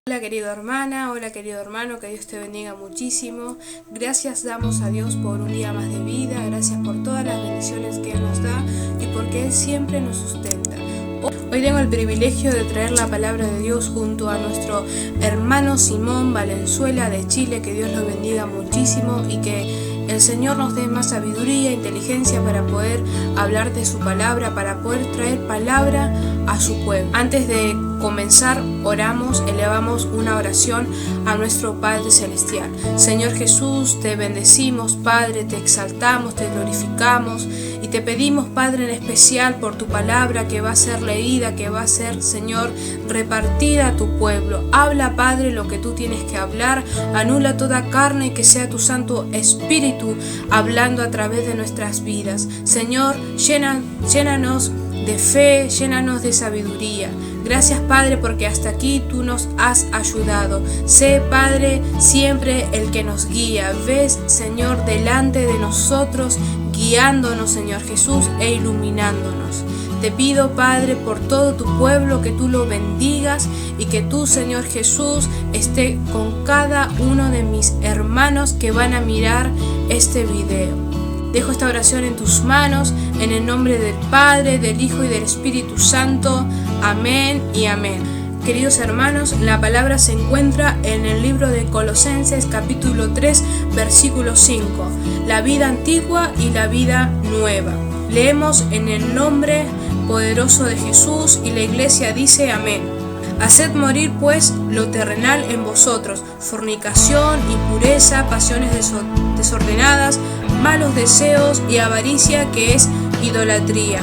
Hola querida hermana, hola querido hermano, que Dios te bendiga muchísimo. Gracias damos a Dios por un día más de vida, gracias por todas las bendiciones que Él nos da y porque Él siempre nos sustenta. Hoy tengo el privilegio de traer la palabra de Dios junto a nuestro hermano Simón Valenzuela de Chile, que Dios lo bendiga muchísimo y que el Señor nos dé más sabiduría e inteligencia para poder hablar de su palabra, para poder traer palabra a su pueblo. Antes de comenzar, oramos, elevamos una oración a nuestro Padre Celestial. Señor Jesús, te bendecimos, Padre, te exaltamos, te glorificamos y te pedimos, Padre, en especial por tu palabra que va a ser leída, que va a ser, Señor, repartida a tu pueblo. Habla, Padre, lo que tú tienes que hablar, anula toda carne y que sea tu Santo Espíritu hablando a través de nuestras vidas. Señor, llénanos de fe, llénanos de sabiduría. Gracias, Padre, porque hasta aquí tú nos has ayudado. Sé, Padre, siempre el que nos guía. Ves, Señor, delante de nosotros, guiándonos, Señor Jesús, e iluminándonos. Te pido, Padre, por todo tu pueblo, que tú lo bendigas y que tú, Señor Jesús, esté con cada uno de mis hermanos que van a mirar este video. Dejo esta oración en tus manos, en el nombre del Padre, del Hijo y del Espíritu Santo. Amén y amén. Queridos hermanos, la palabra se encuentra en el libro de Colosenses capítulo 3, versículo 5. La vida antigua y la vida nueva. Leemos en el nombre poderoso de Jesús y la iglesia dice amén. Haced morir pues lo terrenal en vosotros, fornicación, impureza, pasiones desordenadas, malos deseos y avaricia, que es idolatría.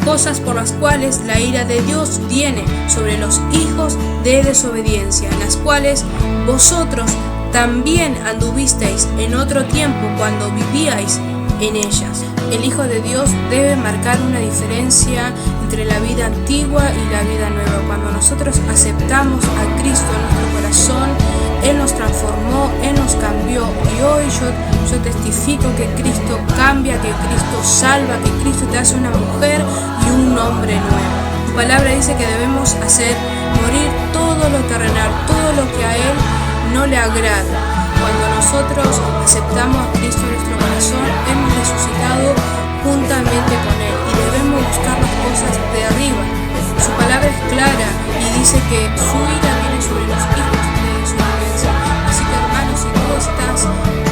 Cosas por las cuales la ira de Dios viene sobre los hijos de desobediencia, en las cuales vosotros también anduvisteis en otro tiempo cuando vivíais en ellas. El Hijo de Dios debe marcar una diferencia entre la vida antigua y la vida nueva. Cuando nosotros aceptamos a Cristo en nuestro corazón, Él nos transformó, Él nos cambió, y hoy yo testifico que Cristo cambia, que Cristo salva, que Cristo te hace una mujer y un hombre nuevo. Tu palabra dice que debemos hacer morir todo lo terrenal, todo lo que a Él no le agrada. Cuando nosotros aceptamos a Cristo en nuestro corazón, hemos resucitado juntamente con Él y debemos buscar las cosas de arriba. Su palabra es clara y dice que su ira viene sobre los hijos de desobediencia. Así que, hermanos, si tú estás con un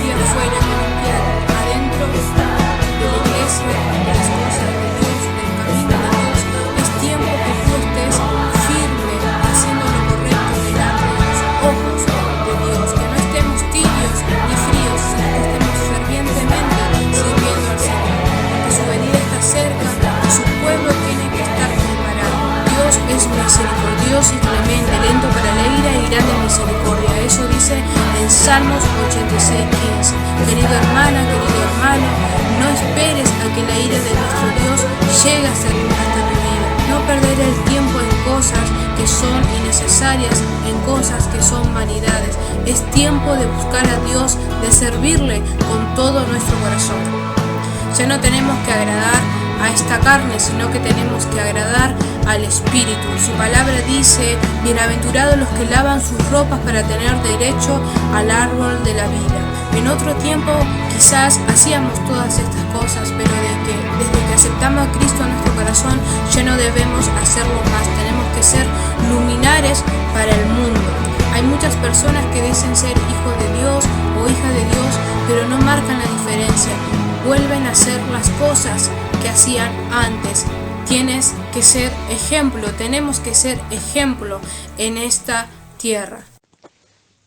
pie afuera, con un pie adentro de la iglesia, de las cosas de Dios, del camino de Dios, es tiempo que tú estés firme, haciendo lo correcto delante de los ojos de Dios, que no estemos tibios ni fríos, sino que estemos fervientemente sirviendo al Señor, que su venida está cerca y su pueblo tiene que estar preparado. Dios es misericordioso y clemente, lento para la ira y grande en misericordia. Eso dice en Salmos 86:15. Querida hermana, querido hermano, no esperes a que la ira de nuestro Dios llegue hasta tu vida. No perder el tiempo en cosas que son innecesarias, en cosas que son vanidades. Es tiempo de buscar a Dios, de servirle con todo nuestro corazón. Ya no tenemos que agradar a esta carne, sino que tenemos que agradar al Espíritu. Su palabra dice: bienaventurados los que lavan sus ropas para tener derecho al árbol de la vida. En otro tiempo quizás hacíamos todas estas cosas, pero desde que aceptamos a Cristo en nuestro corazón ya no debemos hacerlo más. Tenemos que ser luminares para el mundo. Hay muchas personas que dicen ser hijo de Dios o hija de Dios, pero no marcan la diferencia. Vuelven a hacer las cosas que hacían antes. Tienes que ser ejemplo, tenemos que ser ejemplo en esta tierra.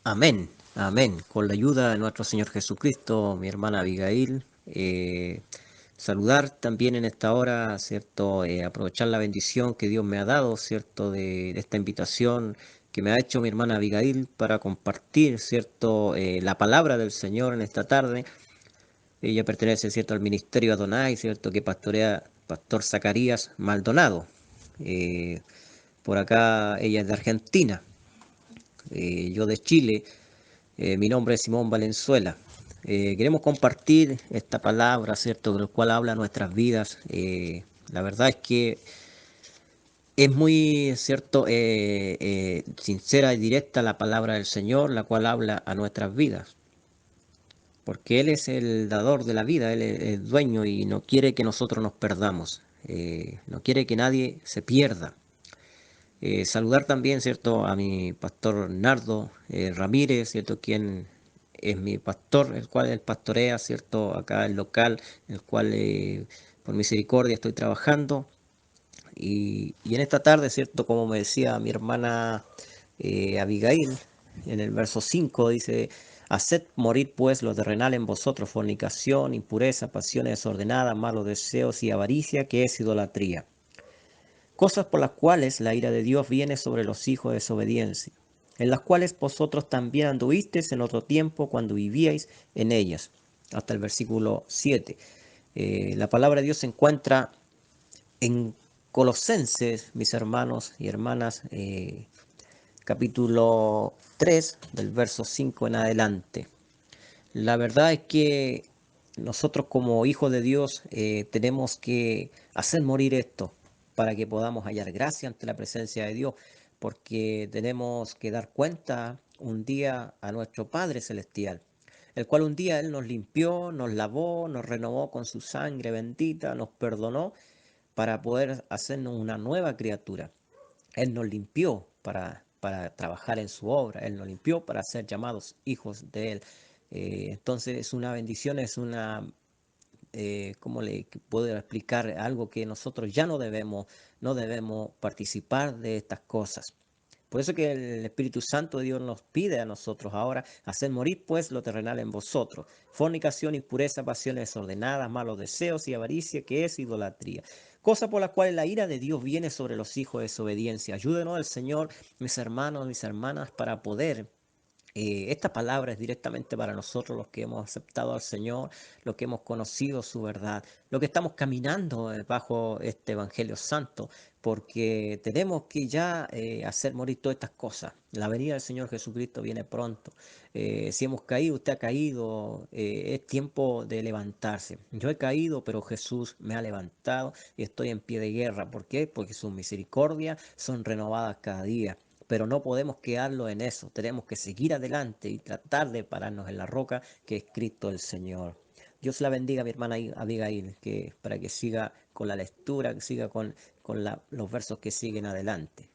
Amén, amén. Con la ayuda de nuestro Señor Jesucristo, mi hermana Abigail, saludar también en esta hora, ¿cierto? Aprovechar la bendición que Dios me ha dado, ¿cierto? De esta invitación que me ha hecho mi hermana Abigail para compartir, ¿cierto? La palabra del Señor en esta tarde. Ella pertenece, ¿cierto?, al ministerio Adonai, ¿cierto?, que pastorea Pastor Zacarías Maldonado. Por acá ella es de Argentina, yo de Chile. Mi nombre es Simón Valenzuela. Queremos compartir esta palabra, ¿cierto?, del cual habla nuestras vidas. La verdad es que es muy, ¿cierto?, sincera y directa la palabra del Señor, la cual habla a nuestras vidas. Porque Él es el dador de la vida, Él es el dueño y no quiere que nosotros nos perdamos. No quiere que nadie se pierda. Saludar también, ¿cierto?, a mi pastor Nardo Ramírez, ¿cierto?, quien es mi pastor, el cual él pastorea, ¿cierto?, acá el local, el cual por misericordia estoy trabajando. Y en esta tarde, ¿cierto?, como me decía mi hermana Abigail, en el verso 5 dice: haced morir pues lo terrenal en vosotros, fornicación, impureza, pasiones desordenadas, malos deseos y avaricia, que es idolatría. Cosas por las cuales la ira de Dios viene sobre los hijos de desobediencia, en las cuales vosotros también anduvisteis en otro tiempo cuando vivíais en ellas. Hasta el versículo 7. La palabra de Dios se encuentra en Colosenses, mis hermanos y hermanas, capítulo 3, del verso 5 en adelante. La verdad es que nosotros como hijos de Dios tenemos que hacer morir esto para que podamos hallar gracia ante la presencia de Dios, porque tenemos que dar cuenta un día a nuestro Padre Celestial, el cual un día Él nos limpió, nos lavó, nos renovó con su sangre bendita, nos perdonó para poder hacernos una nueva criatura. Él nos limpió para trabajar en su obra, Él nos limpió para ser llamados hijos de Él. Entonces es una bendición, es una, ¿cómo le puedo explicar? Algo que nosotros ya no debemos participar de estas cosas. Por eso que el Espíritu Santo de Dios nos pide a nosotros ahora hacer morir pues lo terrenal en vosotros: fornicación, impureza, pasiones desordenadas, malos deseos y avaricia, que es idolatría. Cosa por la cual la ira de Dios viene sobre los hijos de desobediencia. Ayúdenos al Señor, mis hermanos, mis hermanas, para poder esta palabra es directamente para nosotros, los que hemos aceptado al Señor, los que hemos conocido su verdad, los que estamos caminando bajo este Evangelio Santo, porque tenemos que ya hacer morir todas estas cosas. La venida del Señor Jesucristo viene pronto. Si hemos caído, usted ha caído, es tiempo de levantarse. Yo he caído, pero Jesús me ha levantado y estoy en pie de guerra. ¿Por qué? Porque sus misericordias son renovadas cada día. Pero no podemos quedarlo en eso, tenemos que seguir adelante y tratar de pararnos en la roca que es Cristo el Señor. Dios la bendiga, mi hermana Abigail, para que siga con la lectura, que siga con los versos que siguen adelante.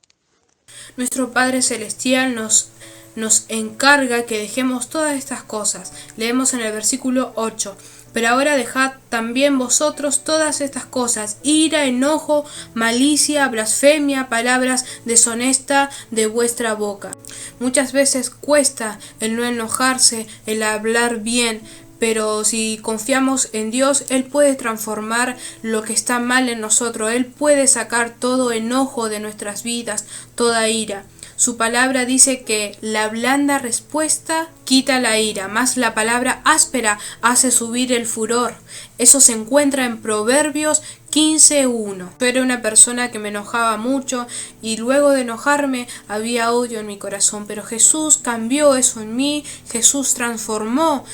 Nuestro Padre Celestial nos encarga que dejemos todas estas cosas. Leemos en el versículo 8. Pero ahora dejad también vosotros todas estas cosas: ira, enojo, malicia, blasfemia, palabras deshonestas de vuestra boca. Muchas veces cuesta el no enojarse, el hablar bien, pero si confiamos en Dios, Él puede transformar lo que está mal en nosotros. Él puede sacar todo enojo de nuestras vidas, toda ira. Su palabra dice que la blanda respuesta quita la ira, más la palabra áspera hace subir el furor. Eso se encuentra en Proverbios 15:1. Yo era una persona que me enojaba mucho y luego de enojarme había odio en mi corazón, pero Jesús cambió eso en mí, Jesús transformó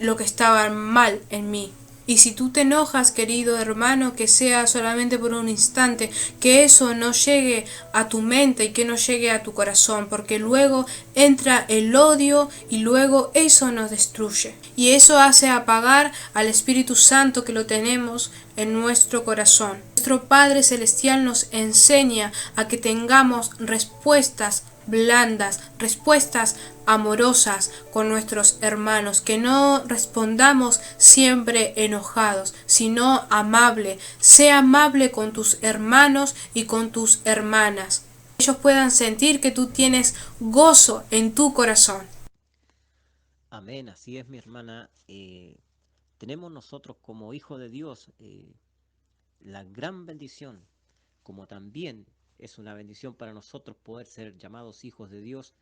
lo que estaba mal en mí. Y si tú te enojas, querido hermano, que sea solamente por un instante, que eso no llegue a tu mente y que no llegue a tu corazón, porque luego entra el odio y luego eso nos destruye. Y eso hace apagar al Espíritu Santo que lo tenemos en nuestro corazón. Nuestro Padre Celestial nos enseña a que tengamos respuestas blandas, respuestas amorosas con nuestros hermanos, que no respondamos siempre enojados, sino amable. Sea amable con tus hermanos y con tus hermanas. Ellos puedan sentir que tú tienes gozo en tu corazón. Amén, así es, mi hermana. Tenemos nosotros como hijos de Dios la gran bendición, como también es una bendición para nosotros poder ser llamados hijos de Dios,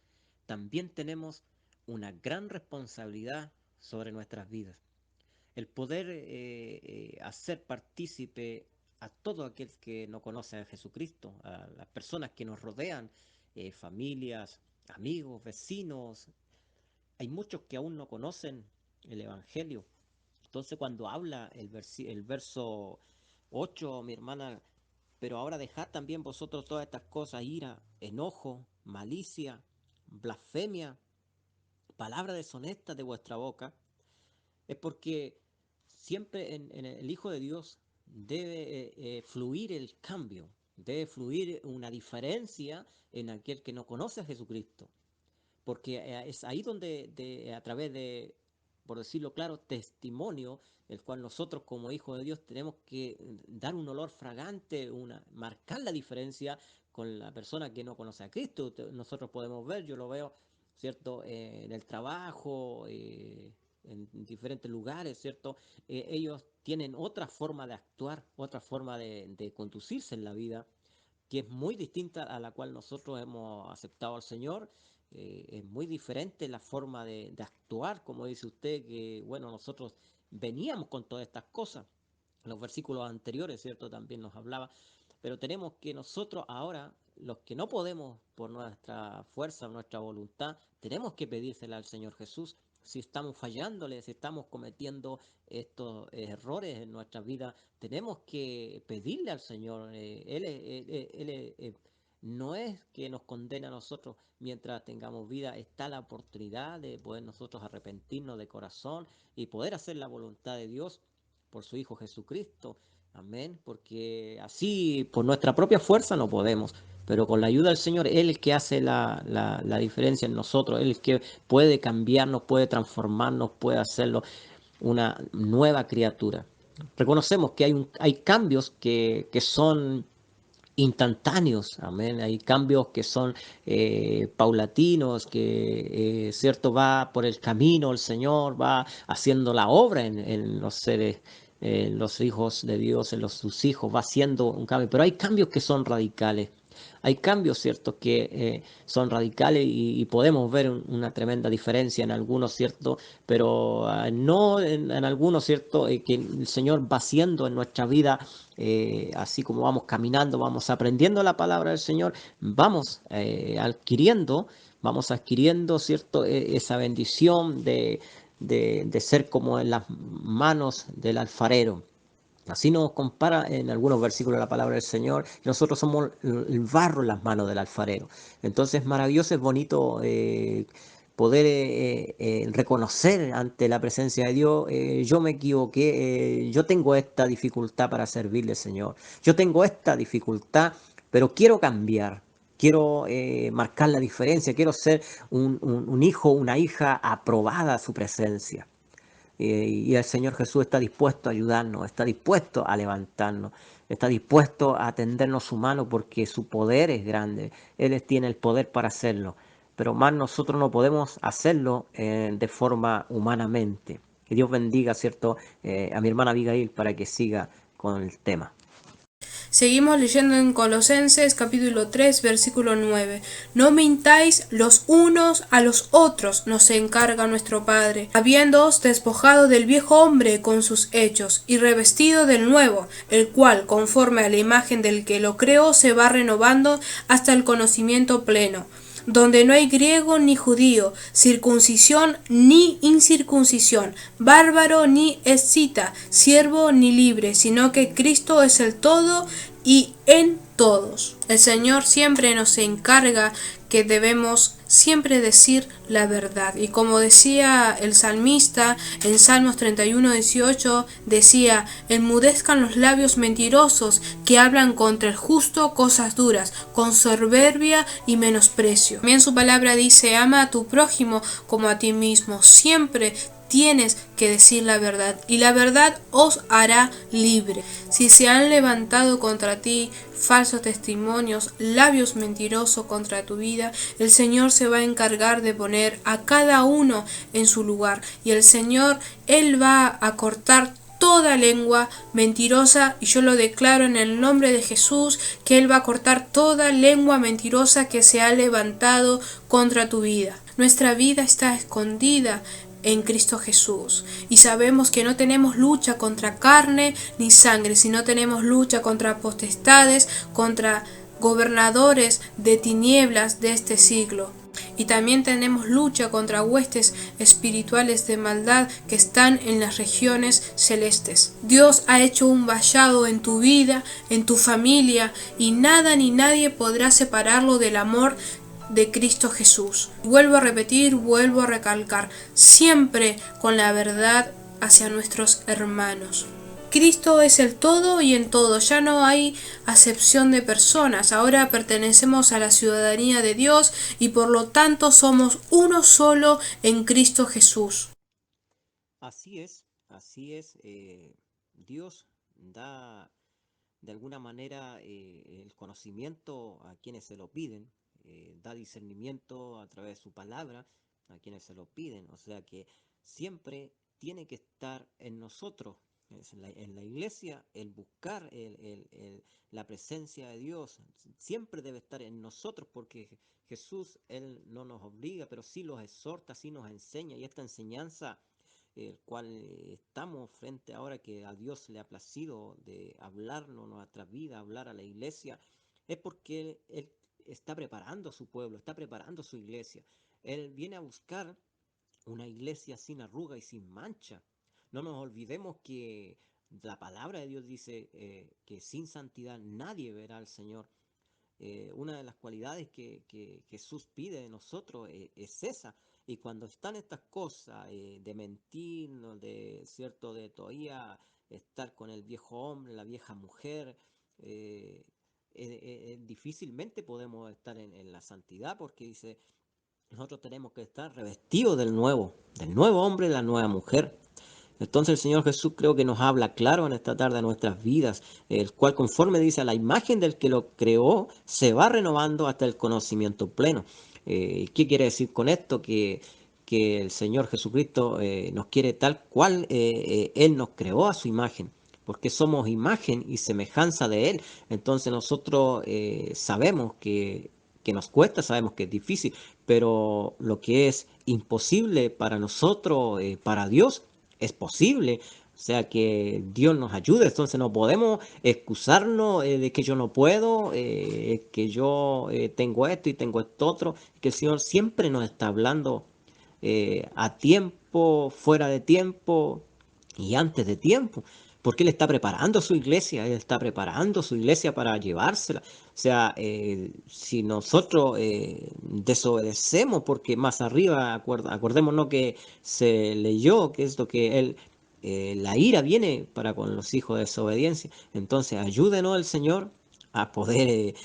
también tenemos una gran responsabilidad sobre nuestras vidas. El poder hacer partícipe a todo aquel que no conoce a Jesucristo, a las personas que nos rodean, familias, amigos, vecinos. Hay muchos que aún no conocen el Evangelio. Entonces cuando habla el verso 8, mi hermana, pero ahora dejad también vosotros todas estas cosas: ira, enojo, malicia, blasfemia, palabra deshonesta de vuestra boca. Es porque siempre en el Hijo de Dios debe fluir el cambio, debe fluir una diferencia en aquel que no conoce a Jesucristo, porque es ahí donde a través de, por decirlo claro, testimonio, el cual nosotros como hijos de Dios tenemos que dar un olor fragante, marcar la diferencia con la persona que no conoce a Cristo. Nosotros podemos ver, yo lo veo, ¿cierto? En el trabajo, en diferentes lugares, ¿cierto? Ellos tienen otra forma de actuar, otra forma de conducirse en la vida, que es muy distinta a la cual nosotros hemos aceptado al Señor. Es muy diferente la forma de actuar, como dice usted, que bueno, nosotros veníamos con todas estas cosas. Los versículos anteriores, ¿cierto? También nos hablaba, pero tenemos que nosotros ahora, los que no podemos por nuestra fuerza, nuestra voluntad, tenemos que pedírsela al Señor Jesús. Si estamos fallándole, si estamos cometiendo estos errores en nuestra vida, tenemos que pedirle al Señor. No es que nos condene a nosotros. Mientras tengamos vida, está la oportunidad de poder nosotros arrepentirnos de corazón y poder hacer la voluntad de Dios por su Hijo Jesucristo. Amén. Porque así, por nuestra propia fuerza, no podemos. Pero con la ayuda del Señor, Él es el que hace la diferencia en nosotros. Él es el que puede cambiarnos, puede transformarnos, puede hacerlo una nueva criatura. Reconocemos que hay cambios que son instantáneos, amén. Hay cambios que son paulatinos, que cierto, va por el camino, el Señor va haciendo la obra en los seres, los hijos de Dios, sus hijos, va haciendo un cambio, pero hay cambios que son radicales. Hay cambios, ¿cierto?, que son radicales y podemos ver una tremenda diferencia en algunos, ¿cierto?, pero no en algunos, ¿cierto?, que el Señor va haciendo en nuestra vida, así como vamos caminando, vamos aprendiendo la palabra del Señor, vamos adquiriendo, ¿cierto?, esa bendición de ser como en las manos del alfarero. Así nos compara en algunos versículos la palabra del Señor. Nosotros somos el barro en las manos del alfarero. Entonces es maravilloso, es bonito poder reconocer ante la presencia de Dios: yo me equivoqué, yo tengo esta dificultad para servirle, Señor. Yo tengo esta dificultad, pero quiero cambiar. Quiero marcar la diferencia. Quiero ser un hijo, una hija aprobada a su presencia. Y el Señor Jesús está dispuesto a ayudarnos, está dispuesto a levantarnos, está dispuesto a tendernos su mano porque su poder es grande. Él tiene el poder para hacerlo, pero más nosotros no podemos hacerlo de forma humanamente. Que Dios bendiga, ¿cierto?, a mi hermana Abigail para que siga con el tema. Seguimos leyendo en Colosenses capítulo 3 versículo 9. No mintáis los unos a los otros, nos encarga nuestro Padre, habiéndoos despojado del viejo hombre con sus hechos, y revestido del nuevo, el cual, conforme a la imagen del que lo creó, se va renovando hasta el conocimiento pleno, donde no hay griego ni judío, circuncisión ni incircuncisión, bárbaro ni escita, siervo ni libre, sino que Cristo es el todo y en todos. El Señor siempre nos encarga que debemos siempre decir la verdad. Y como decía el salmista en Salmos 31:18, decía: enmudezcan los labios mentirosos que hablan contra el justo cosas duras, con soberbia y menosprecio. También su palabra dice: ama a tu prójimo como a ti mismo. Siempre tienes que decir la verdad, y la verdad os hará libre. Si se han levantado contra ti falsos testimonios, labios mentirosos contra tu vida, el Señor se va a encargar de poner a cada uno en su lugar, y el Señor, Él va a cortar toda lengua mentirosa, y yo lo declaro en el nombre de Jesús, que Él va a cortar toda lengua mentirosa que se ha levantado contra tu vida. Nuestra vida está escondida en Cristo Jesús. Y sabemos que no tenemos lucha contra carne ni sangre, sino tenemos lucha contra potestades, contra gobernadores de tinieblas de este siglo. Y también tenemos lucha contra huestes espirituales de maldad que están en las regiones celestes. Dios ha hecho un vallado en tu vida, en tu familia, y nada ni nadie podrá separarlo del amor de Cristo Jesús. Vuelvo a repetir, vuelvo a recalcar, siempre con la verdad hacia nuestros hermanos. Cristo es el todo y en todo, ya no hay acepción de personas, ahora pertenecemos a la ciudadanía de Dios y por lo tanto somos uno solo en Cristo Jesús. Así es, Dios da de alguna manera el conocimiento a quienes se lo piden, da discernimiento a través de su palabra a quienes se lo piden, o sea que siempre tiene que estar en nosotros. En la iglesia, el buscar la presencia de Dios siempre debe estar en nosotros, porque Jesús, Él no nos obliga, pero sí los exhorta, sí nos enseña, y esta enseñanza, el cual estamos frente ahora, que a Dios le ha placido de hablarnos a nuestra vida, hablar a la iglesia, es porque Él está preparando a su pueblo, está preparando a su iglesia. Él viene a buscar una iglesia sin arruga y sin mancha. No nos olvidemos que la palabra de Dios dice que sin santidad nadie verá al Señor. Una de las cualidades que Jesús pide de nosotros es esa. Y cuando están estas cosas de mentir, ¿no? de todavía estar con el viejo hombre, la vieja mujer, difícilmente podemos estar en la santidad, porque dice, nosotros tenemos que estar revestidos del nuevo hombre, la nueva mujer. Entonces el Señor Jesús creo que nos habla claro en esta tarde de nuestras vidas, el cual conforme dice a la imagen del que lo creó, se va renovando hasta el conocimiento pleno. ¿Qué quiere decir con esto? Que el Señor Jesucristo nos quiere tal cual Él nos creó a su imagen, porque somos imagen y semejanza de Él. Entonces nosotros sabemos que nos cuesta, sabemos que es difícil, pero lo que es imposible para nosotros, para Dios, es posible. O sea, que Dios nos ayude. Entonces no podemos excusarnos de que yo no puedo, que yo tengo esto y tengo esto otro. Que el Señor siempre nos está hablando a tiempo, fuera de tiempo y antes de tiempo. Porque Él está preparando su iglesia, Él está preparando su iglesia para llevársela. O sea, si nosotros desobedecemos, porque más arriba, acordémonos que se leyó, que es lo que Él, la ira viene para con los hijos de desobediencia. Entonces, ayúdenos el Señor a poder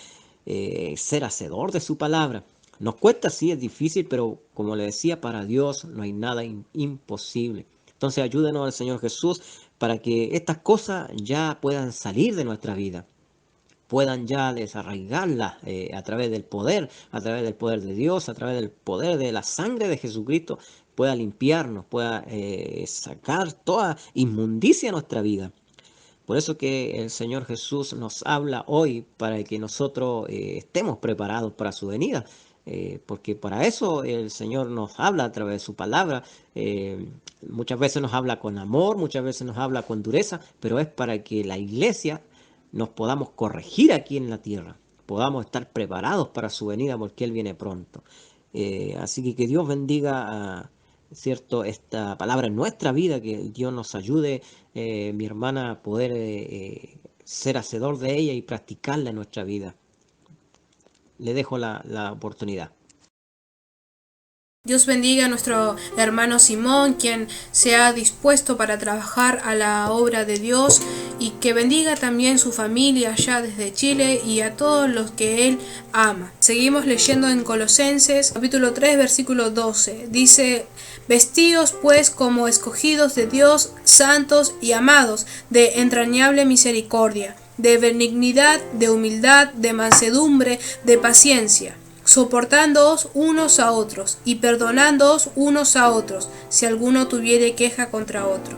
ser hacedor de su palabra. Nos cuesta, sí, es difícil, pero como le decía, para Dios no hay nada imposible. Entonces ayúdenos al Señor Jesús para que estas cosas ya puedan salir de nuestra vida, puedan ya desarraigarlas a través del poder de Dios, a través del poder de la sangre de Jesucristo, pueda limpiarnos, pueda sacar toda inmundicia de nuestra vida. Por eso que el Señor Jesús nos habla hoy para que nosotros estemos preparados para su venida. Porque para eso el Señor nos habla a través de su palabra. Muchas veces nos habla con amor, muchas veces nos habla con dureza, pero es para que la iglesia nos podamos corregir aquí en la tierra, podamos estar preparados para su venida, porque Él viene pronto. Así que Dios bendiga ¿cierto? Esta palabra en nuestra vida, que Dios nos ayude, mi hermana, a poder ser hacedor de ella y practicarla en nuestra vida. Le dejo la oportunidad. Dios bendiga a nuestro hermano Simón, quien se ha dispuesto para trabajar a la obra de Dios, y que bendiga también su familia allá desde Chile y a todos los que él ama. Seguimos leyendo en Colosenses capítulo 3 versículo 12. Dice: vestíos pues como escogidos de Dios, santos y amados, de entrañable misericordia, de benignidad, de humildad, de mansedumbre, de paciencia, soportándoos unos a otros y perdonándoos unos a otros, si alguno tuviere queja contra otro.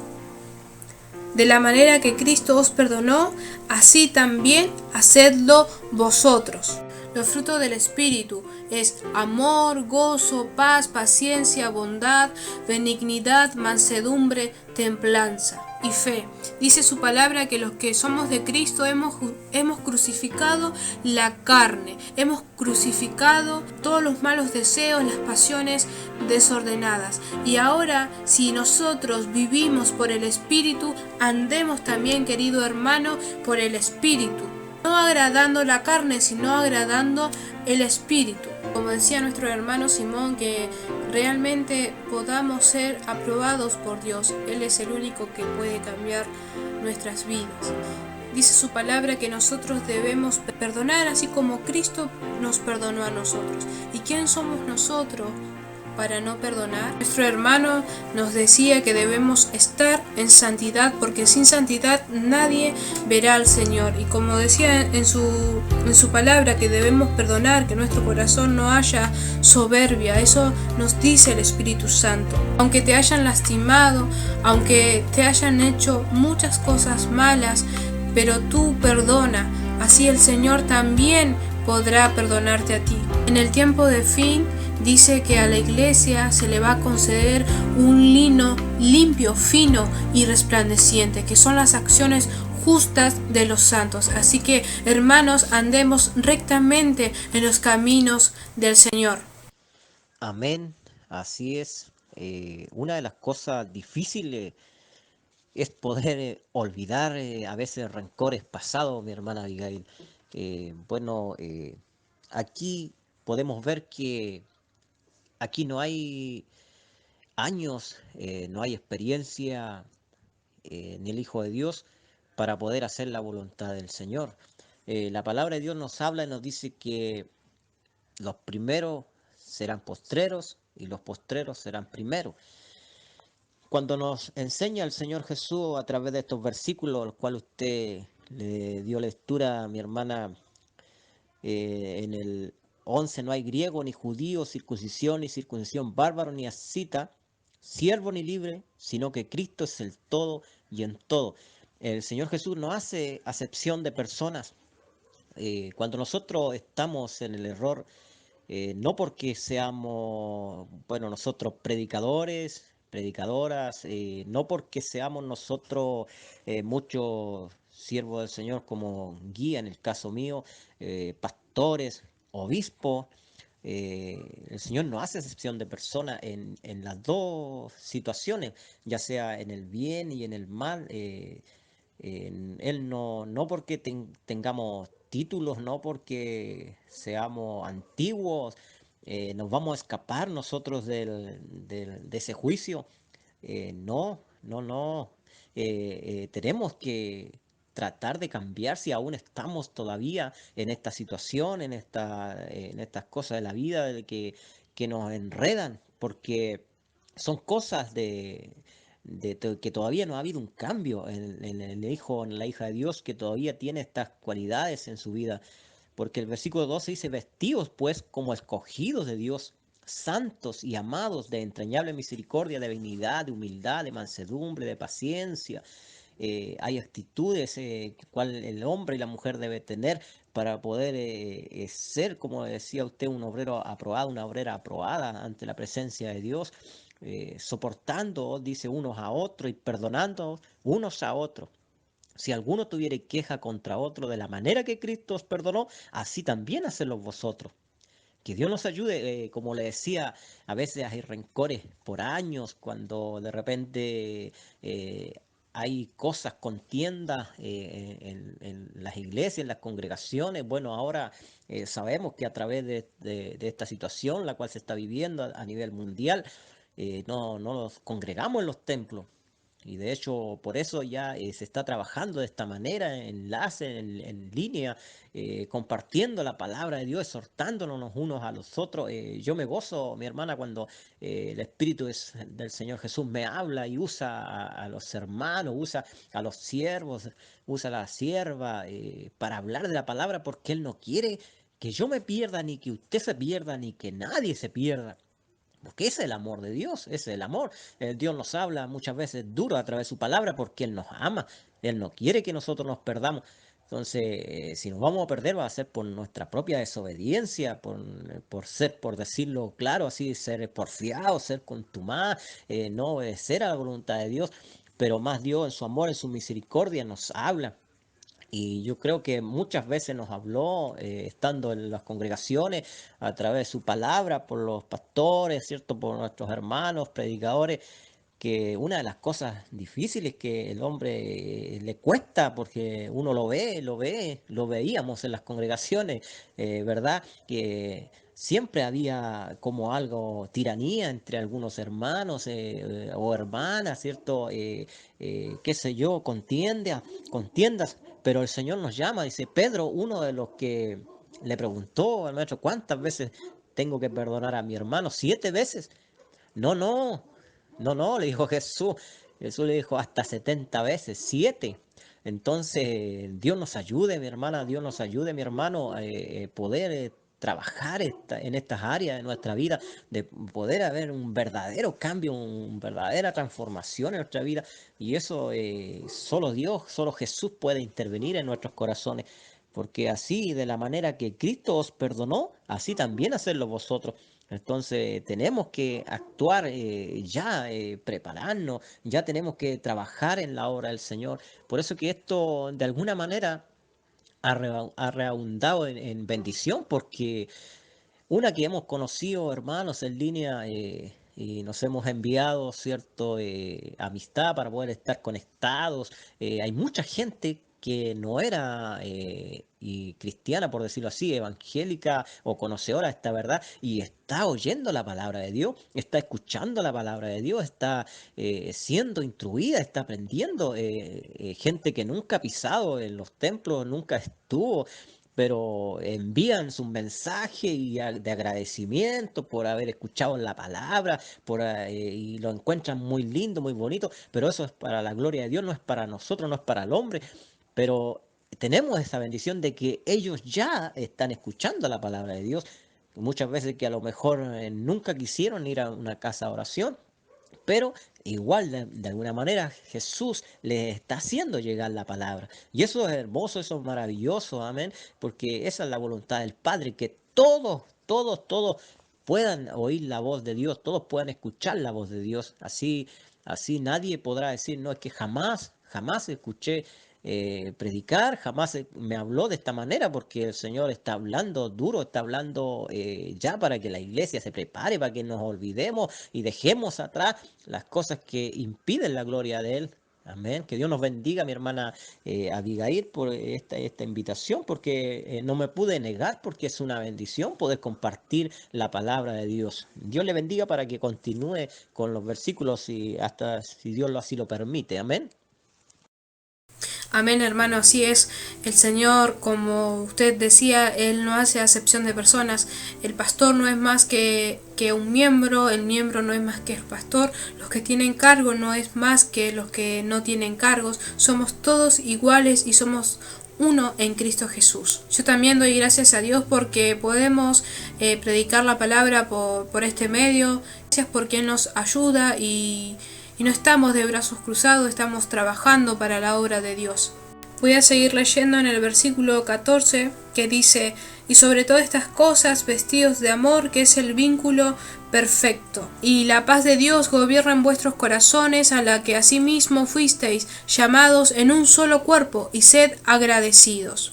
De la manera que Cristo os perdonó, así también hacedlo vosotros. Los frutos del Espíritu: es amor, gozo, paz, paciencia, bondad, benignidad, mansedumbre, templanza y fe. Dice su palabra que los que somos de Cristo hemos crucificado la carne, hemos crucificado todos los malos deseos, las pasiones desordenadas. Y ahora, si nosotros vivimos por el Espíritu, andemos también, querido hermano, por el Espíritu. No agradando la carne, sino agradando el Espíritu. Como decía nuestro hermano Simón, que realmente podamos ser aprobados por Dios. Él es el único que puede cambiar nuestras vidas. Dice su palabra que nosotros debemos perdonar así como Cristo nos perdonó a nosotros. ¿Y quién somos nosotros para no perdonar? Nuestro hermano nos decía que debemos estar en santidad, porque sin santidad nadie verá al Señor. Y como decía en su palabra, que debemos perdonar, que nuestro corazón no haya soberbia. Eso nos dice el Espíritu Santo. Aunque te hayan lastimado, aunque te hayan hecho muchas cosas malas, pero tú perdona, así el Señor también podrá perdonarte a ti. En el tiempo de fin, dice que a la iglesia se le va a conceder un lino limpio, fino y resplandeciente, que son las acciones justas de los santos. Así que, hermanos, andemos rectamente en los caminos del Señor. Amén, así es. Una de las cosas difíciles es poder olvidar a veces rencores pasados, mi hermana Abigail. Bueno, aquí podemos ver que aquí no hay años, no hay experiencia en el Hijo de Dios para poder hacer la voluntad del Señor. La palabra de Dios nos habla y nos dice que los primeros serán postreros y los postreros serán primeros. Cuando nos enseña el Señor Jesús a través de estos versículos, los cuales usted le dio lectura a mi hermana, en el 11, no hay griego ni judío, circuncisión ni circuncisión, bárbaro ni ascita, siervo ni libre, sino que Cristo es el todo y en todo. El Señor Jesús no hace acepción de personas. Cuando nosotros estamos en el error, no porque seamos, bueno, nosotros predicadores, predicadoras, no porque seamos nosotros muchos siervos del Señor como guía, en el caso mío, pastores, obispos, el Señor no hace excepción de personas en las dos situaciones, ya sea en el bien y en el mal. Él no porque tengamos títulos, no porque seamos antiguos, nos vamos a escapar nosotros de ese juicio. No. Tenemos que tratar de cambiar si aún estamos todavía en esta situación, en estas cosas de la vida que nos enredan, porque son cosas que todavía no ha habido un cambio en el hijo, en la hija de Dios, que todavía tiene estas cualidades en su vida. Porque el versículo 12 dice, vestidos pues como escogidos de Dios, santos y amados de entrañable misericordia, de benignidad, de humildad, de mansedumbre, de paciencia. Hay actitudes cual el hombre y la mujer debe tener para poder ser, como decía usted, un obrero aprobado, una obrera aprobada ante la presencia de Dios, soportando, dice, unos a otros y perdonando unos a otros. Si alguno tuviere queja contra otro de la manera que Cristo os perdonó, así también hacedlo vosotros. Que Dios nos ayude, como le decía, a veces hay rencores por años, cuando de repente hay cosas, contiendas en las iglesias, en las congregaciones. Bueno, ahora sabemos que a través de esta situación, la cual se está viviendo a nivel mundial, no nos congregamos en los templos. Y de hecho, por eso ya se está trabajando de esta manera, enlace, en línea, compartiendo la palabra de Dios, exhortándonos los unos a los otros. Yo me gozo, mi hermana, cuando el Espíritu del Señor Jesús me habla y usa a los hermanos, usa a los siervos, usa a la sierva para hablar de la palabra, porque Él no quiere que yo me pierda, ni que usted se pierda, ni que nadie se pierda. Porque ese es el amor de Dios, ese es el amor. Dios nos habla muchas veces duro a través de su palabra porque Él nos ama. Él no quiere que nosotros nos perdamos. Entonces, si nos vamos a perder va a ser por nuestra propia desobediencia, por decirlo claro, así, ser porfiado, ser contumaz, no obedecer a la voluntad de Dios. Pero más Dios en su amor, en su misericordia nos habla. Y yo creo que muchas veces nos habló, estando en las congregaciones, a través de su palabra, por los pastores, ¿cierto? Por nuestros hermanos, predicadores, que una de las cosas difíciles que el hombre le cuesta, porque uno lo veíamos en las congregaciones, ¿verdad? Que siempre había como algo, tiranía entre algunos hermanos o hermanas, ¿cierto? Qué sé yo, contiendas, pero el Señor nos llama, dice Pedro, uno de los que le preguntó al maestro, ¿cuántas veces tengo que perdonar a mi hermano? 7 veces. No, no, no, le dijo Jesús. Jesús le dijo hasta 70 veces, 7. Entonces, Dios nos ayude, mi hermana, Dios nos ayude, mi hermano, a poder trabajar en estas áreas de nuestra vida, de poder haber un verdadero cambio, una verdadera transformación en nuestra vida. Y eso solo Dios, solo Jesús puede intervenir en nuestros corazones. Porque así, de la manera que Cristo os perdonó, así también hacerlo vosotros. Entonces tenemos que actuar ya, prepararnos, ya tenemos que trabajar en la obra del Señor. Por eso que esto de alguna manera ha redundado en bendición, porque una que hemos conocido, hermanos, en línea, y nos hemos enviado, ¿cierto? Amistad para poder estar conectados. Hay mucha gente que no era y cristiana, por decirlo así, evangélica o conocedora de esta verdad, y está oyendo la palabra de Dios, está escuchando la palabra de Dios, está siendo instruida, está aprendiendo. Gente que nunca ha pisado en los templos, nunca estuvo, pero envían su mensaje de agradecimiento por haber escuchado la palabra, y lo encuentran muy lindo, muy bonito, pero eso es para la gloria de Dios, no es para nosotros, no es para el hombre, pero tenemos esa bendición de que ellos ya están escuchando la palabra de Dios, muchas veces que a lo mejor nunca quisieron ir a una casa de oración, pero igual de alguna manera Jesús les está haciendo llegar la palabra. Y eso es hermoso, eso es maravilloso, amén, porque esa es la voluntad del Padre, que todos puedan oír la voz de Dios, todos puedan escuchar la voz de Dios. Así nadie podrá decir, no, es que jamás escuché predicar, jamás me habló de esta manera, porque el Señor está hablando duro, está hablando ya para que la iglesia se prepare, para que nos olvidemos y dejemos atrás las cosas que impiden la gloria de Él. Amén. Que Dios nos bendiga, mi hermana Abigail, por esta invitación, porque no me pude negar, porque es una bendición poder compartir la palabra de Dios. Dios le bendiga para que continúe con los versículos y hasta si Dios así lo permite. Amén. Amén, hermano, así es. El Señor, como usted decía, Él no hace acepción de personas. El pastor no es más que un miembro, el miembro no es más que el pastor, los que tienen cargo no es más que los que no tienen cargos. Somos todos iguales y somos uno en Cristo Jesús. Yo también doy gracias a Dios porque podemos predicar la palabra por este medio. Gracias porque Él nos ayuda y no estamos de brazos cruzados, estamos trabajando para la obra de Dios. Voy a seguir leyendo en el versículo 14 que dice: y sobre todas estas cosas vestidos de amor, que es el vínculo perfecto, y la paz de Dios gobierna en vuestros corazones, a la que asimismo fuisteis llamados en un solo cuerpo, y sed agradecidos.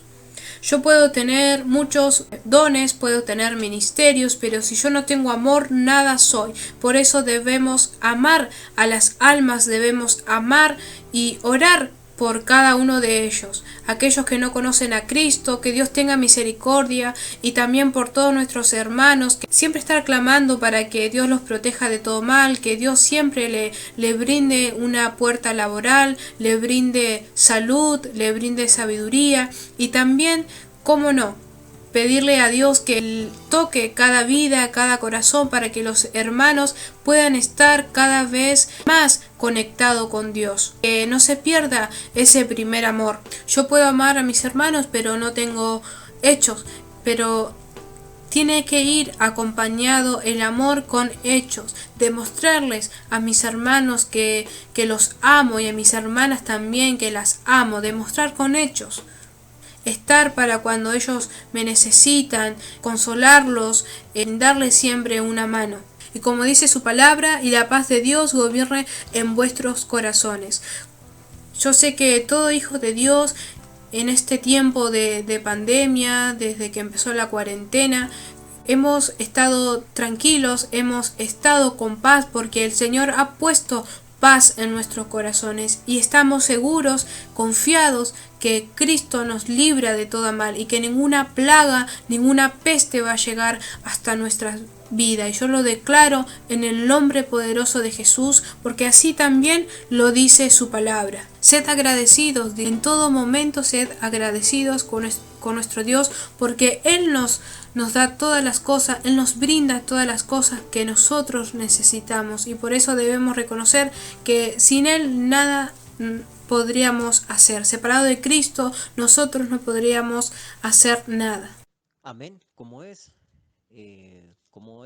Yo puedo tener muchos dones, puedo tener ministerios, pero si yo no tengo amor, nada soy. Por eso debemos amar a las almas, debemos amar y orar por cada uno de ellos, aquellos que no conocen a Cristo, que Dios tenga misericordia, y también por todos nuestros hermanos, que siempre estar clamando para que Dios los proteja de todo mal, que Dios siempre le brinde una puerta laboral, le brinde salud, le brinde sabiduría, y también, cómo no, pedirle a Dios que Él toque cada vida, cada corazón, para que los hermanos puedan estar cada vez más conectados con Dios. Que no se pierda ese primer amor. Yo puedo amar a mis hermanos, pero no tengo hechos. Pero tiene que ir acompañado el amor con hechos. Demostrarles a mis hermanos que los amo, y a mis hermanas también que las amo. Demostrar con hechos. estar para cuando ellos me necesitan, consolarlos, darles siempre una mano. Y como dice su palabra, y la paz de Dios gobierne en vuestros corazones. Yo sé que todo hijo de Dios en este tiempo de pandemia, desde que empezó la cuarentena, hemos estado tranquilos, hemos estado con paz porque el Señor ha puesto paz en nuestros corazones y estamos seguros, confiados que Cristo nos libra de toda mal y que ninguna plaga, ninguna peste va a llegar hasta nuestras vidas. Y yo lo declaro en el nombre poderoso de Jesús, porque así también lo dice su palabra. Sed agradecidos, en todo momento sed agradecidos con nuestro Dios, porque Él nos da todas las cosas, Él nos brinda todas las cosas que nosotros necesitamos, y por eso debemos reconocer que sin Él nada podríamos hacer. Separado de Cristo, nosotros no podríamos hacer nada. Amén, como es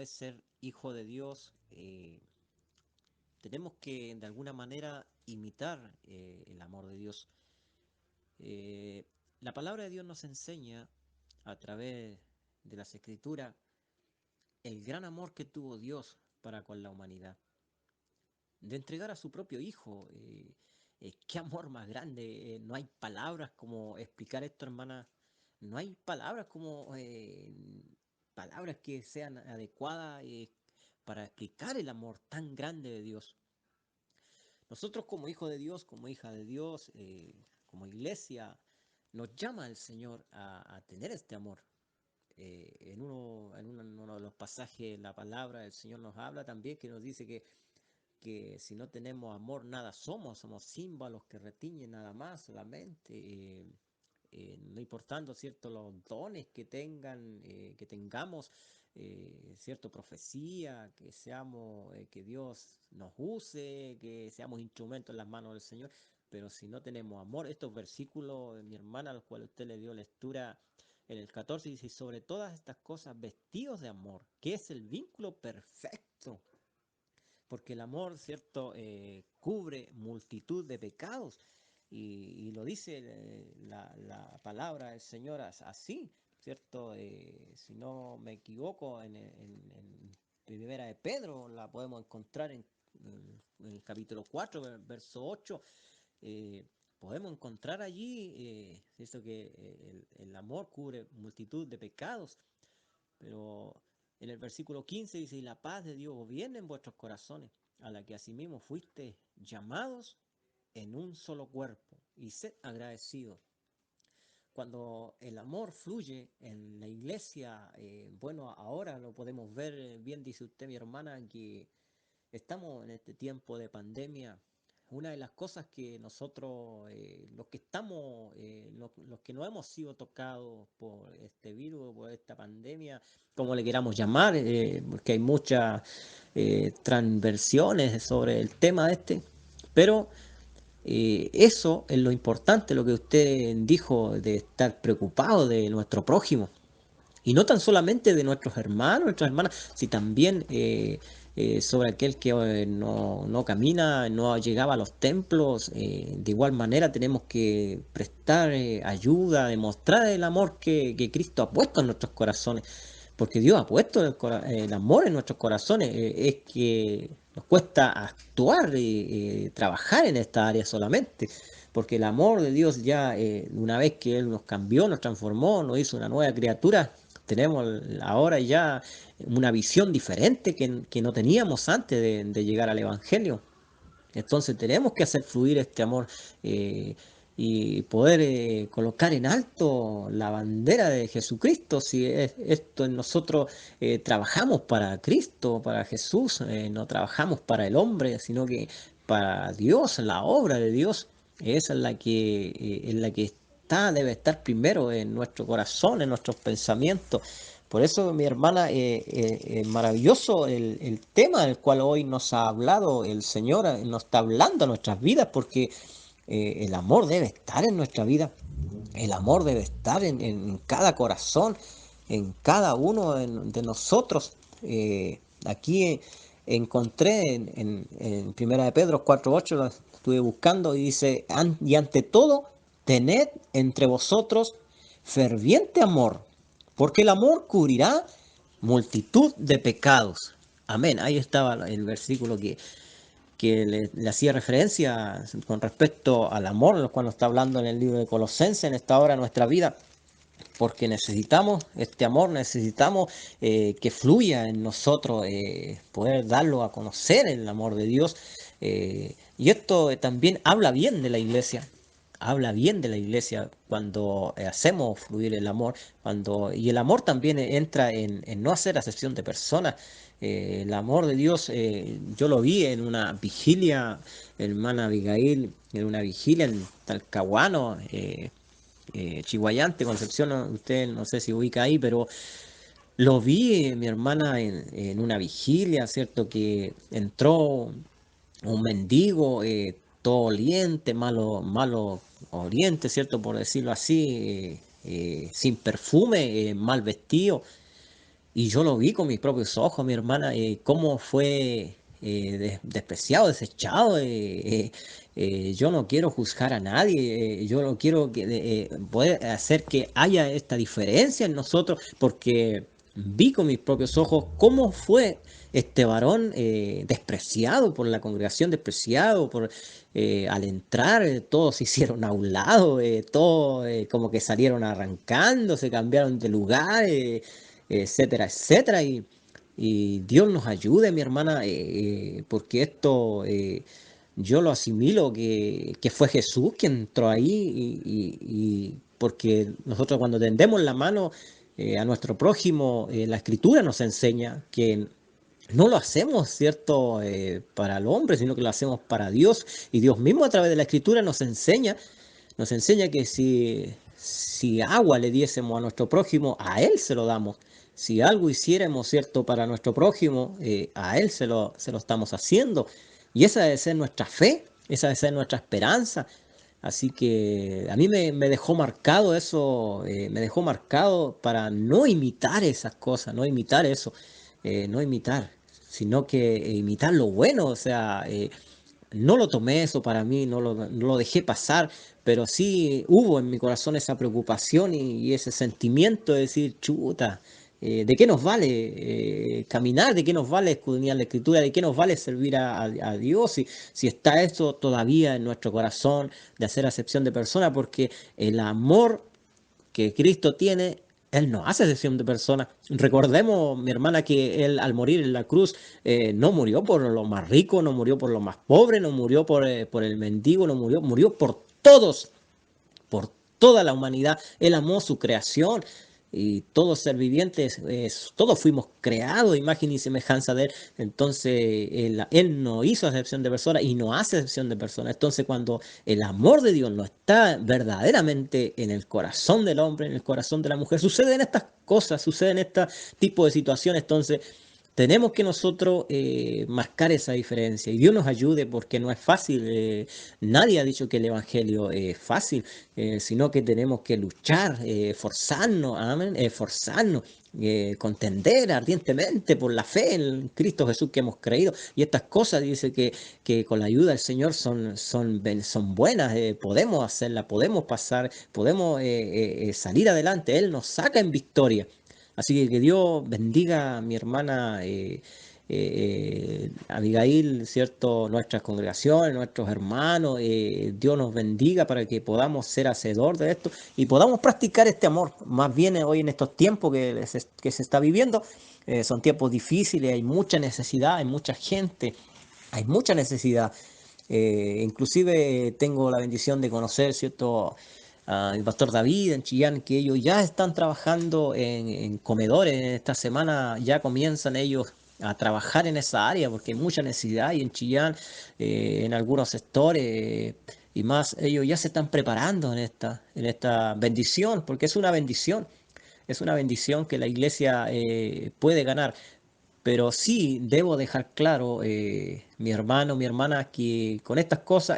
ser hijo de Dios, tenemos que de alguna manera imitar el amor de Dios. La palabra de Dios nos enseña a través de las Escrituras el gran amor que tuvo Dios para con la humanidad, de entregar a su propio Hijo. Qué amor más grande. No hay palabras como explicar esto, hermana. No hay palabras como palabras que sean adecuadas para explicar el amor tan grande de Dios. Nosotros como hijos de Dios, como hija de Dios, como iglesia, nos llama el Señor a tener este amor. En uno de los pasajes, la palabra, el Señor nos habla también, que nos dice que si no tenemos amor, nada somos címbalos que retiñen nada más, solamente. No importando, ¿cierto?, los dones que tengamos, ¿cierto?, profecía, que Dios nos use, que seamos instrumentos en las manos del Señor, pero si no tenemos amor, estos versículos, mi hermana, a los cuales usted le dio lectura en el 14, dice, sobre todas estas cosas, vestidos de amor, que es el vínculo perfecto, porque el amor, ¿cierto?, cubre multitud de pecados. Y lo dice la palabra del Señor así, ¿cierto? Si no me equivoco, en Primera de Pedro la podemos encontrar en el capítulo 4, verso 8. Podemos encontrar allí eso que el amor cubre multitud de pecados, pero en el versículo 15 dice, y la paz de Dios gobierne en vuestros corazones, a la que asimismo fuiste llamados en un solo cuerpo, y sed agradecidos. Cuando el amor fluye en la iglesia, bueno, ahora lo podemos ver, bien dice usted, mi hermana, que estamos en este tiempo de pandemia. Una de las cosas que nosotros, los que estamos, los que no hemos sido tocados por este virus, por esta pandemia, como le queramos llamar, porque hay muchas transversiones sobre el tema este, pero eso es lo importante, lo que usted dijo, de estar preocupado de nuestro prójimo. Y no tan solamente de nuestros hermanos, nuestras hermanas, sino también sobre aquel que no camina, no llegaba a los templos. De igual manera tenemos que prestar ayuda, demostrar el amor que Cristo ha puesto en nuestros corazones. Porque Dios ha puesto el amor en nuestros corazones. Es que nos cuesta actuar, trabajar en esta área solamente. Porque el amor de Dios ya, una vez que Él nos cambió, nos transformó, nos hizo una nueva criatura, tenemos ahora ya una visión diferente que no teníamos antes de llegar al Evangelio. Entonces tenemos que hacer fluir este amor y poder colocar en alto la bandera de Jesucristo. Si esto en nosotros trabajamos para Cristo, para Jesús, no trabajamos para el hombre, sino que para Dios, la obra de Dios. Esa es la que está, debe estar primero en nuestro corazón, en nuestros pensamientos. Por eso, mi hermana, maravilloso el tema del cual hoy nos ha hablado el Señor, nos está hablando a nuestras vidas, porque el amor debe estar en nuestra vida, el amor debe estar en cada corazón, en cada uno de nosotros. Aquí encontré en Primera de Pedro 4:8, lo estuve buscando y dice, y ante todo, tened entre vosotros ferviente amor, porque el amor cubrirá multitud de pecados. Amén. Ahí estaba el versículo que le hacía referencia con respecto al amor, cuando está hablando en el libro de Colosenses, en esta hora de nuestra vida, porque necesitamos este amor, necesitamos que fluya en nosotros, poder darlo a conocer el amor de Dios. Y esto también habla bien de la iglesia cuando hacemos fluir el amor, y el amor también entra en no hacer acepción de personas. El amor de Dios, yo lo vi en una vigilia, hermana Abigail, en una vigilia en Talcahuano, Chihuayante, Concepción, usted no sé si ubica ahí, pero lo vi, mi hermana, en una vigilia, ¿cierto? Que entró un mendigo, todo oliente, malo oriente, ¿cierto? Por decirlo así, sin perfume, mal vestido. Y yo lo vi con mis propios ojos, mi hermana, cómo fue despreciado, desechado. Yo no quiero juzgar a nadie, yo no quiero poder hacer que haya esta diferencia en nosotros, porque vi con mis propios ojos cómo fue este varón despreciado por la congregación, despreciado por al entrar, todos se hicieron a un lado, todos como que salieron arrancando, se cambiaron de lugar, etcétera, etcétera. Y Dios nos ayude, mi hermana, porque esto yo lo asimilo que fue Jesús quien entró ahí, y porque nosotros cuando tendemos la mano a nuestro prójimo, la Escritura nos enseña que no lo hacemos, ¿cierto? Para el hombre, sino que lo hacemos para Dios. Y Dios mismo a través de la Escritura nos enseña que si agua le diésemos a nuestro prójimo, a Él se lo damos. Si algo hiciéramos, ¿cierto?, para nuestro prójimo, a Él se lo estamos haciendo. Y esa debe ser nuestra fe, esa debe ser nuestra esperanza. Así que a mí me dejó marcado eso, me dejó marcado para no imitar esas cosas, no imitar eso, no imitar, sino que imitar lo bueno. O sea, no lo tomé eso para mí, no lo dejé pasar, pero sí hubo en mi corazón esa preocupación y ese sentimiento de decir, chuta, ¿de qué nos vale caminar? ¿De qué nos vale escudriñar la Escritura? ¿De qué nos vale servir a Dios si está eso todavía en nuestro corazón de hacer acepción de personas? Porque el amor que Cristo tiene, Él no hace excepción de personas. Recordemos, mi hermana, que Él al morir en la cruz no murió por los más ricos, no murió por los más pobres, no murió por el mendigo, no murió por todos, por toda la humanidad. Él amó su creación. Y todos ser vivientes, todos fuimos creados a imagen y semejanza de Él. Entonces, él no hizo excepción de personas y no hace excepción de personas. Entonces, cuando el amor de Dios no está verdaderamente en el corazón del hombre, en el corazón de la mujer, suceden estas cosas, suceden este tipo de situaciones. Entonces, tenemos que nosotros marcar esa diferencia, y Dios nos ayude, porque no es fácil. Nadie ha dicho que el Evangelio es fácil, sino que tenemos que luchar, forzarnos, amén, forzarnos, contender ardientemente por la fe en Cristo Jesús que hemos creído. Y estas cosas dice que con la ayuda del Señor son buenas, podemos hacerlas, podemos pasar, podemos salir adelante. Él nos saca en victoria. Así que Dios bendiga a mi hermana Abigail, ¿cierto? Nuestras congregaciones, nuestros hermanos. Dios nos bendiga para que podamos ser hacedor de esto y podamos practicar este amor. Más bien hoy en estos tiempos que se está viviendo, son tiempos difíciles, hay mucha necesidad, hay mucha gente, hay mucha necesidad. Inclusive tengo la bendición de conocer, ¿cierto?, el pastor David en Chillán, que ellos ya están trabajando en comedores. En esta semana ya comienzan ellos a trabajar en esa área, porque hay mucha necesidad y en Chillán, en algunos sectores, y más, ellos ya se están preparando en esta bendición, porque es una bendición que la iglesia puede ganar. Pero sí debo dejar claro, mi hermano, mi hermana, que con estas cosas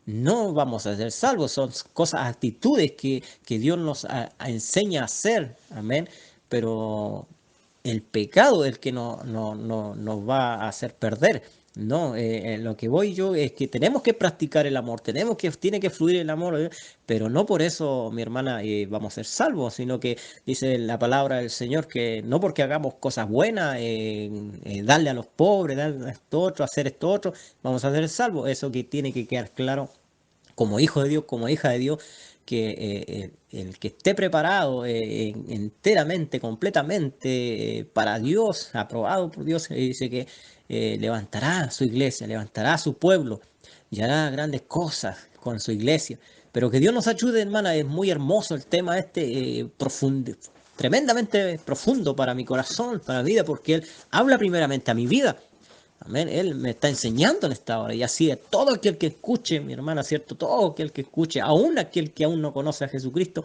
no vamos a ser salvos. Son cosas, actitudes que Dios nos enseña a hacer. Amén. Pero el pecado es el que nos va a hacer perder. No, lo que voy yo es que tenemos que practicar el amor, tiene que fluir el amor, pero no por eso, mi hermana, vamos a ser salvos, sino que dice la palabra del Señor que no porque hagamos cosas buenas, darle a los pobres, darle a esto otro, hacer esto otro, vamos a ser salvos. Eso que tiene que quedar claro como hijo de Dios, como hija de Dios, que el que esté preparado enteramente, completamente para Dios, aprobado por Dios, dice que levantará su iglesia, levantará su pueblo y hará grandes cosas con su iglesia. Pero que Dios nos ayude, hermana, es muy hermoso el tema profundo, tremendamente profundo para mi corazón, para mi vida, porque Él habla primeramente a mi vida. Amén. Él me está enseñando en esta hora. Y así es todo aquel que escuche, mi hermana, ¿cierto? Todo aquel que escuche, aún aquel que aún no conoce a Jesucristo,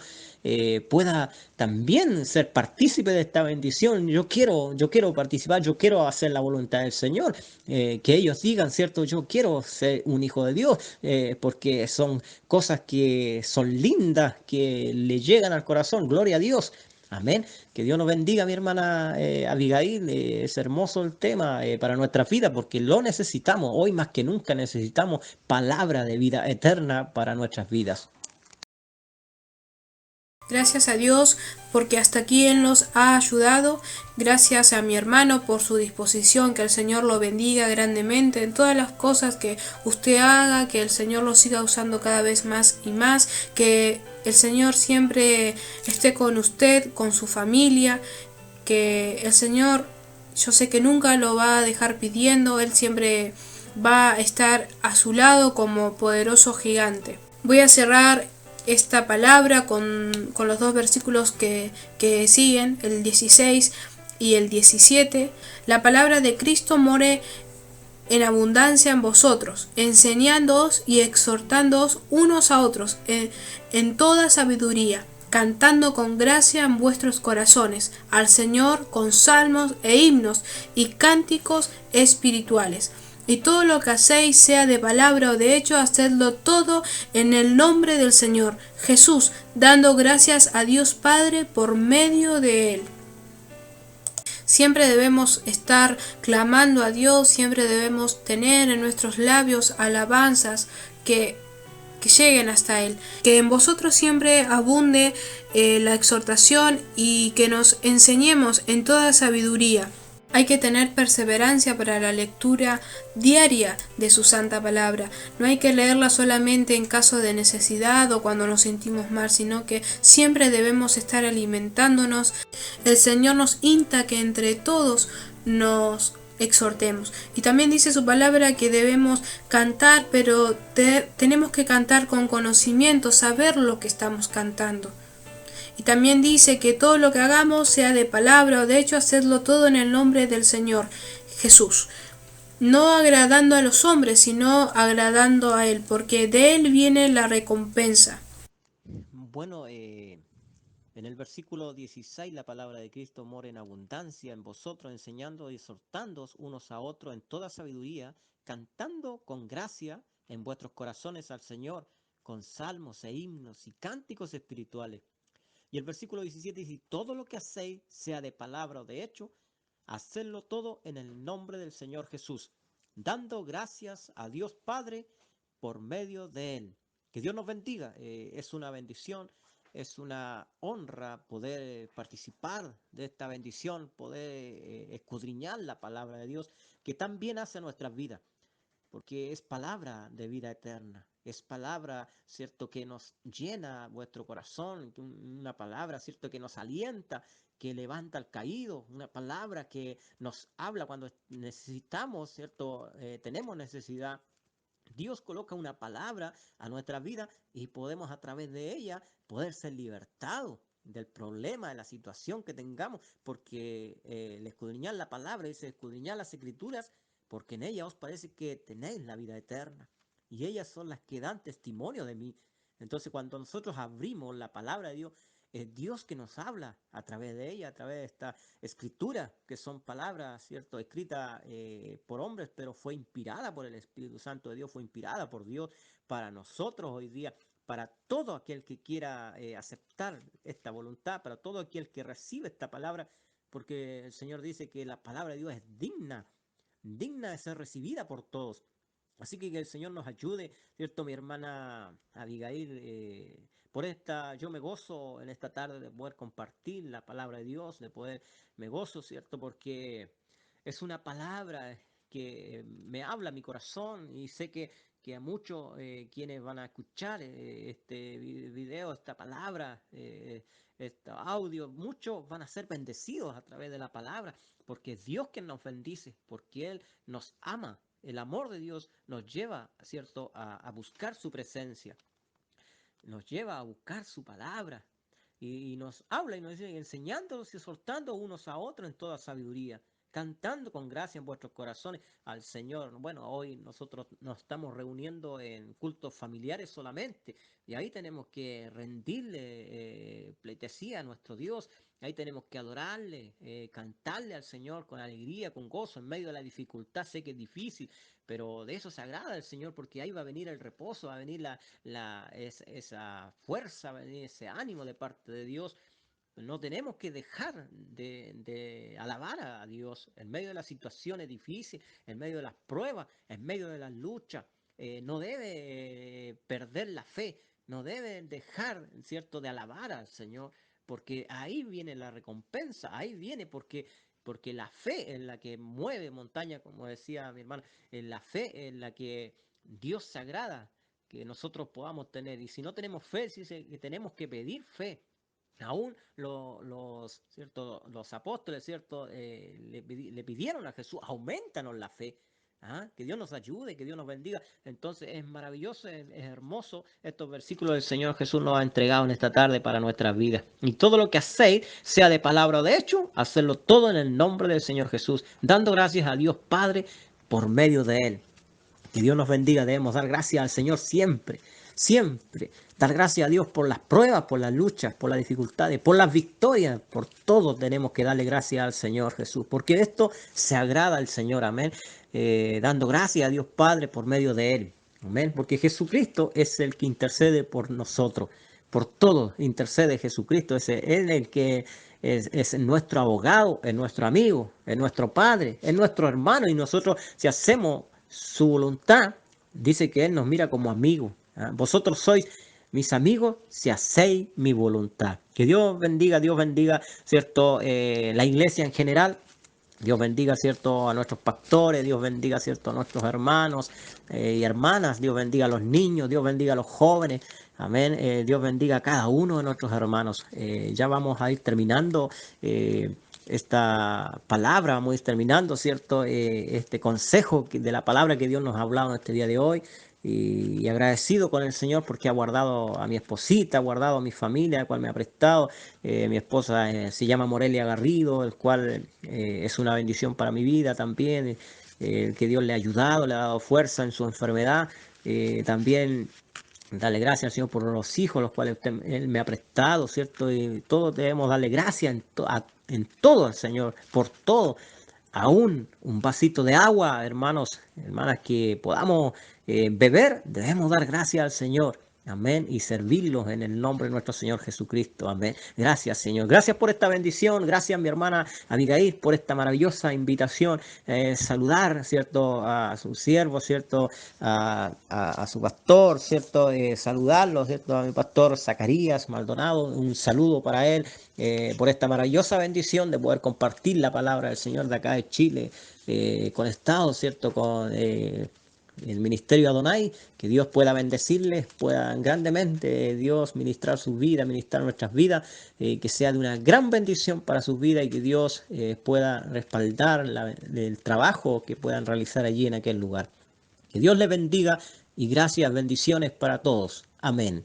pueda también ser partícipe de esta bendición. Yo quiero participar, yo quiero hacer la voluntad del Señor. Que ellos digan, ¿cierto? Yo quiero ser un hijo de Dios, porque son cosas que son lindas, que le llegan al corazón. Gloria a Dios. Amén. Que Dios nos bendiga, mi hermana Abigail. Es hermoso el tema para nuestra vida porque lo necesitamos. Hoy más que nunca necesitamos palabra de vida eterna para nuestras vidas. Gracias a Dios porque hasta aquí Él nos ha ayudado. Gracias a mi hermano por su disposición. Que el Señor lo bendiga grandemente en todas las cosas que usted haga. Que el Señor lo siga usando cada vez más y más. Que el Señor siempre esté con usted, con su familia. Que el Señor, yo sé que nunca lo va a dejar pidiendo. Él siempre va a estar a su lado como poderoso gigante. Voy a cerrar esta palabra con los dos versículos que siguen, el 16 y el 17. La palabra de Cristo more en abundancia en vosotros, enseñándoos y exhortándoos unos a otros en toda sabiduría, cantando con gracia en vuestros corazones al Señor con salmos e himnos y cánticos espirituales. Y todo lo que hacéis, sea de palabra o de hecho, hacedlo todo en el nombre del Señor Jesús, dando gracias a Dios Padre por medio de Él. Siempre debemos estar clamando a Dios, siempre debemos tener en nuestros labios alabanzas que lleguen hasta Él. Que en vosotros siempre abunde la exhortación y que nos enseñemos en toda sabiduría. Hay que tener perseverancia para la lectura diaria de su santa palabra. No hay que leerla solamente en caso de necesidad o cuando nos sentimos mal, sino que siempre debemos estar alimentándonos. El Señor nos insta que entre todos nos exhortemos. Y también dice su palabra que debemos cantar, pero tenemos que cantar con conocimiento, saber lo que estamos cantando. Y también dice que todo lo que hagamos, sea de palabra o de hecho, hacedlo todo en el nombre del Señor Jesús. No agradando a los hombres, sino agradando a Él, porque de Él viene la recompensa. Bueno, en el versículo 16 la palabra de Cristo mora en abundancia en vosotros, enseñando y exhortándoos unos a otros en toda sabiduría, cantando con gracia en vuestros corazones al Señor, con salmos e himnos y cánticos espirituales. Y el versículo 17 dice, todo lo que hacéis, sea de palabra o de hecho, hacedlo todo en el nombre del Señor Jesús, dando gracias a Dios Padre por medio de Él. Que Dios nos bendiga. Es una bendición, es una honra poder participar de esta bendición, poder escudriñar la palabra de Dios, que tan bien hace nuestras vidas, porque es palabra de vida eterna, es palabra, ¿cierto?, que nos llena vuestro corazón, una palabra, ¿cierto?, que nos alienta, que levanta al caído, una palabra que nos habla cuando necesitamos, ¿cierto?, tenemos necesidad. Dios coloca una palabra a nuestra vida y podemos a través de ella poder ser libertados del problema, de la situación que tengamos, porque el escudriñar la palabra, dice escudriñar las escrituras, porque en ella os parece que tenéis la vida eterna, y ellas son las que dan testimonio de mí. Entonces cuando nosotros abrimos la palabra de Dios, es Dios que nos habla a través de ella, a través de esta escritura, que son palabras, ¿cierto?, escritas por hombres, pero fue inspirada por el Espíritu Santo de Dios, fue inspirada por Dios para nosotros hoy día, para todo aquel que quiera aceptar esta voluntad, para todo aquel que recibe esta palabra, porque el Señor dice que la palabra de Dios es digna digna de ser recibida por todos. Así que el Señor nos ayude, ¿cierto? Mi hermana Abigail, yo me gozo en esta tarde de poder compartir la palabra de Dios, me gozo, ¿cierto? Porque es una palabra que me habla a mi corazón y sé que a muchos quienes van a escuchar este video, esta palabra, este audio, muchos van a ser bendecidos a través de la palabra, porque es Dios quien nos bendice, porque Él nos ama. El amor de Dios nos lleva, ¿cierto?, a buscar su presencia, nos lleva a buscar su palabra y nos habla y nos dice, enseñándonos y exhortando unos a otros en toda sabiduría, cantando con gracia en vuestros corazones al Señor. Bueno, hoy nosotros nos estamos reuniendo en cultos familiares solamente y ahí tenemos que rendirle pleitesía a nuestro Dios. Ahí tenemos que adorarle, cantarle al Señor con alegría, con gozo, en medio de la dificultad. Sé que es difícil, pero de eso se agrada el Señor, porque ahí va a venir el reposo, va a venir esa fuerza, va a venir ese ánimo de parte de Dios. No tenemos que dejar de alabar a Dios en medio de las situaciones difíciles, en medio de las pruebas, en medio de las luchas. No debe perder la fe, no debe dejar, ¿cierto?, de alabar al Señor, porque ahí viene la recompensa, ahí viene porque la fe es la que mueve montaña, como decía mi hermana, la fe es la que Dios se agrada que nosotros podamos tener. Y si no tenemos fe, dice que tenemos que pedir fe. Aún ¿cierto?, los apóstoles, ¿cierto?, le pidieron a Jesús, aumentanos la fe. Que Dios nos ayude, que Dios nos bendiga. Entonces es maravilloso, es hermoso estos versículos del Señor Jesús nos ha entregado en esta tarde para nuestras vidas. Y todo lo que hacéis, sea de palabra o de hecho, hacerlo todo en el nombre del Señor Jesús, dando gracias a Dios Padre por medio de Él. Que Dios nos bendiga, debemos dar gracias al Señor siempre, siempre. Dar gracias a Dios por las pruebas, por las luchas, por las dificultades, por las victorias, por todo tenemos que darle gracias al Señor Jesús, porque esto se agrada al Señor, amén. Dando gracias a Dios Padre por medio de Él, amén, porque Jesucristo es el que intercede por nosotros, por todo intercede Jesucristo, es Él el que es nuestro abogado, es nuestro amigo, es nuestro Padre, es nuestro hermano, y nosotros si hacemos su voluntad, dice que Él nos mira como amigos. Vosotros sois mis amigos si hacéis mi voluntad. Que Dios bendiga, ¿cierto? La iglesia en general. Dios bendiga, ¿cierto?, a nuestros pastores, Dios bendiga, ¿cierto?, a nuestros hermanos y hermanas, Dios bendiga a los niños, Dios bendiga a los jóvenes, amén, Dios bendiga a cada uno de nuestros hermanos. Ya vamos a ir terminando esta palabra, vamos a ir terminando, ¿cierto?, este consejo de la palabra que Dios nos ha hablado en este día de hoy. Y agradecido con el Señor porque ha guardado a mi esposita, ha guardado a mi familia, el cual me ha prestado. Mi esposa se llama Morelia Garrido, el cual es una bendición para mi vida también. Que Dios le ha ayudado, le ha dado fuerza en su enfermedad. También darle gracias al Señor por los hijos, los cuales Él me ha prestado, ¿cierto? Y todos debemos darle gracias en todo al Señor, por todo. Aún un vasito de agua, hermanos, hermanas, que podamos beber, debemos dar gracias al Señor. Amén. Y servirlos en el nombre de nuestro Señor Jesucristo. Amén. Gracias, Señor. Gracias por esta bendición. Gracias, mi hermana Abigail, por esta maravillosa invitación. Saludar, ¿cierto?, a su siervo, ¿cierto?, a su pastor, ¿cierto?, saludarlo, ¿cierto?, a mi pastor Zacarías Maldonado. Un saludo para él. Por esta maravillosa bendición de poder compartir la palabra del Señor de acá de Chile, conectado, ¿cierto?, con el ministerio Adonai. Que Dios pueda bendecirles, pueda grandemente Dios ministrar sus vidas, ministrar nuestras vidas, que sea de una gran bendición para sus vidas y que Dios pueda respaldar el trabajo que puedan realizar allí en aquel lugar. Que Dios les bendiga y gracias, bendiciones para todos. Amén.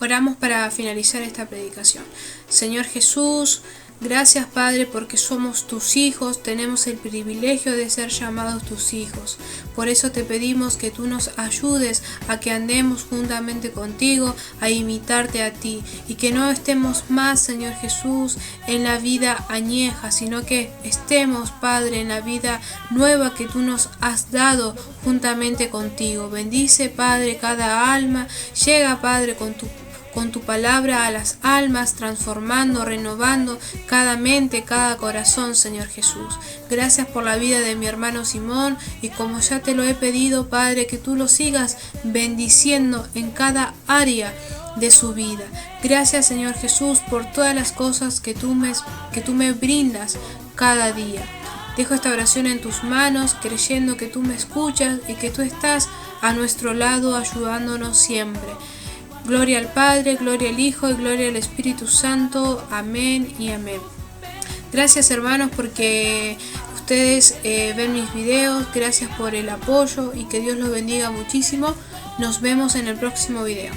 Oramos para finalizar esta predicación. Señor Jesús, gracias Padre porque somos tus hijos, tenemos el privilegio de ser llamados tus hijos. Por eso te pedimos que tú nos ayudes a que andemos juntamente contigo, a imitarte a ti y que no estemos más, Señor Jesús, en la vida añeja, sino que estemos, Padre, en la vida nueva que tú nos has dado juntamente contigo. Bendice, Padre, cada alma. Llega, Padre, con tu con tu palabra a las almas, transformando, renovando cada mente, cada corazón, Señor Jesús. Gracias por la vida de mi hermano Simón, y como ya te lo he pedido, Padre, que tú lo sigas bendiciendo en cada área de su vida. Gracias, Señor Jesús, por todas las cosas que tú me brindas cada día. Dejo esta oración en tus manos, creyendo que tú me escuchas y que tú estás a nuestro lado ayudándonos siempre. Gloria al Padre, gloria al Hijo y gloria al Espíritu Santo. Amén y amén. Gracias, hermanos, porque ustedes ven mis videos. Gracias por el apoyo y que Dios los bendiga muchísimo. Nos vemos en el próximo video.